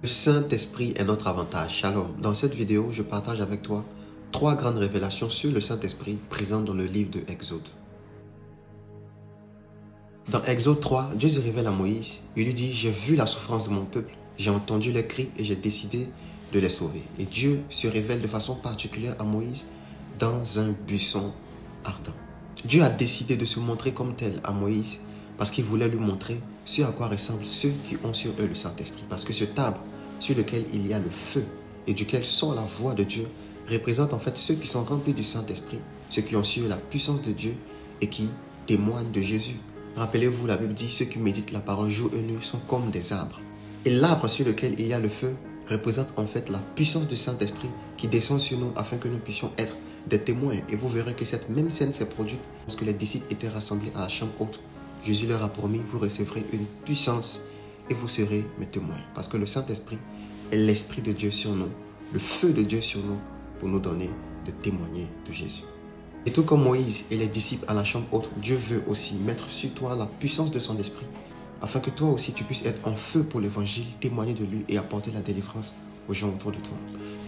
Le Saint-Esprit est notre avantage. Shalom. Dans cette vidéo, je partage avec toi 3 grandes révélations sur le Saint-Esprit présentes dans le livre de Exode. Dans Exode 3, Dieu se révèle à Moïse. Il lui dit, j'ai vu la souffrance de mon peuple, j'ai entendu les cris et j'ai décidé de les sauver. Et Dieu se révèle de façon particulière à Moïse dans un buisson ardent. Dieu a décidé de se montrer comme tel à Moïse parce qu'il voulait lui montrer ce à quoi ressemblent ceux qui ont sur eux le Saint-Esprit. Parce que ce arbre sur lequel il y a le feu et duquel sort la voix de Dieu représente en fait ceux qui sont remplis du Saint-Esprit, ceux qui ont sur la puissance de Dieu et qui témoignent de Jésus. Rappelez-vous, la Bible dit, ceux qui méditent la parole jour et nuit sont comme des arbres. Et l'arbre sur lequel il y a le feu représente en fait la puissance du Saint-Esprit qui descend sur nous afin que nous puissions être des témoins. Et vous verrez que cette même scène s'est produite lorsque les disciples étaient rassemblés à la chambre haute. Jésus leur a promis, vous recevrez une puissance et vous serez mes témoins. Parce que le Saint-Esprit est l'Esprit de Dieu sur nous, le feu de Dieu sur nous pour nous donner de témoigner de Jésus. Et tout comme Moïse et les disciples à la chambre haute, Dieu veut aussi mettre sur toi la puissance de son esprit, afin que toi aussi tu puisses être en feu pour l'évangile, témoigner de lui et apporter la délivrance aux gens autour de toi.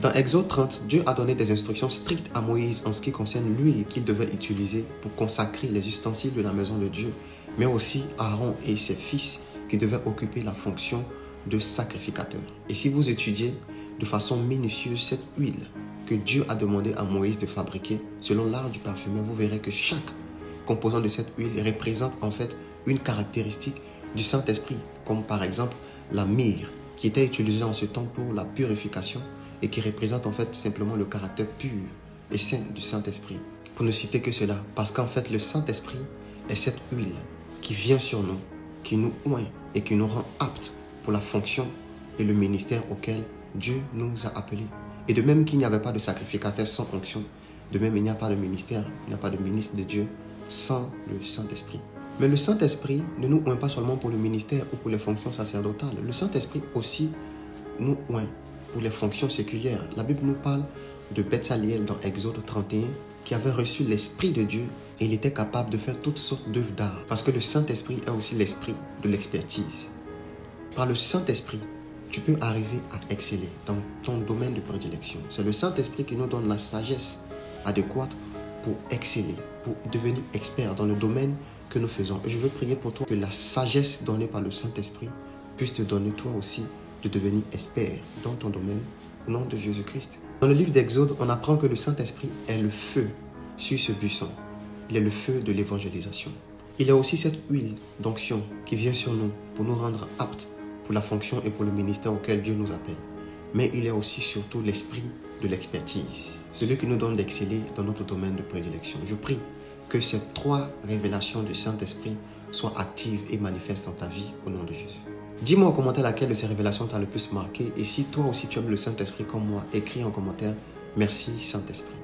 Dans Exode 30, Dieu a donné des instructions strictes à Moïse en ce qui concerne l'huile qu'il devait utiliser pour consacrer les ustensiles de la maison de Dieu, mais aussi Aaron et ses fils qui devaient occuper la fonction de sacrificateur. Et si vous étudiez de façon minutieuse cette huile que Dieu a demandé à Moïse de fabriquer selon l'art du parfumeur, vous verrez que chaque composant de cette huile représente en fait une caractéristique du Saint-Esprit, comme par exemple la myrrhe qui était utilisée en ce temps pour la purification et qui représente en fait simplement le caractère pur et saint du Saint-Esprit. Pour ne citer que cela, parce qu'en fait le Saint-Esprit est cette huile qui vient sur nous, qui nous oint et qui nous rend aptes pour la fonction et le ministère auquel Dieu nous a appelés. Et de même qu'il n'y avait pas de sacrificateur sans onction, de même il n'y a pas de ministère, il n'y a pas de ministre de Dieu sans le Saint-Esprit. Mais le Saint-Esprit ne nous oint pas seulement pour le ministère ou pour les fonctions sacerdotales. Le Saint-Esprit aussi nous oint pour les fonctions séculières. La Bible nous parle de Betsaliel dans Exode 31 qui avait reçu l'Esprit de Dieu et il était capable de faire toutes sortes d'œuvres d'art. Parce que le Saint-Esprit est aussi l'esprit de l'expertise. Par le Saint-Esprit, tu peux arriver à exceller dans ton domaine de prédilection. C'est le Saint-Esprit qui nous donne la sagesse adéquate pour exceller, pour devenir expert dans le domaine que nous faisons. Et je veux prier pour toi que la sagesse donnée par le Saint-Esprit puisse te donner toi aussi de devenir expert dans ton domaine au nom de Jésus-Christ. Dans le livre d'Exode, on apprend que le Saint-Esprit est le feu sur ce buisson. Il est le feu de l'évangélisation. Il y a aussi cette huile d'onction qui vient sur nous pour nous rendre aptes pour la fonction et pour le ministère auquel Dieu nous appelle. Mais il est aussi surtout l'esprit de l'expertise, celui qui nous donne d'exceller dans notre domaine de prédilection. Je prie que ces 3 révélations du Saint-Esprit soient actives et manifestes dans ta vie au nom de Jésus. Dis-moi en commentaire laquelle de ces révélations t'a le plus marqué et si toi aussi tu aimes le Saint-Esprit comme moi, écris en commentaire « Merci Saint-Esprit ».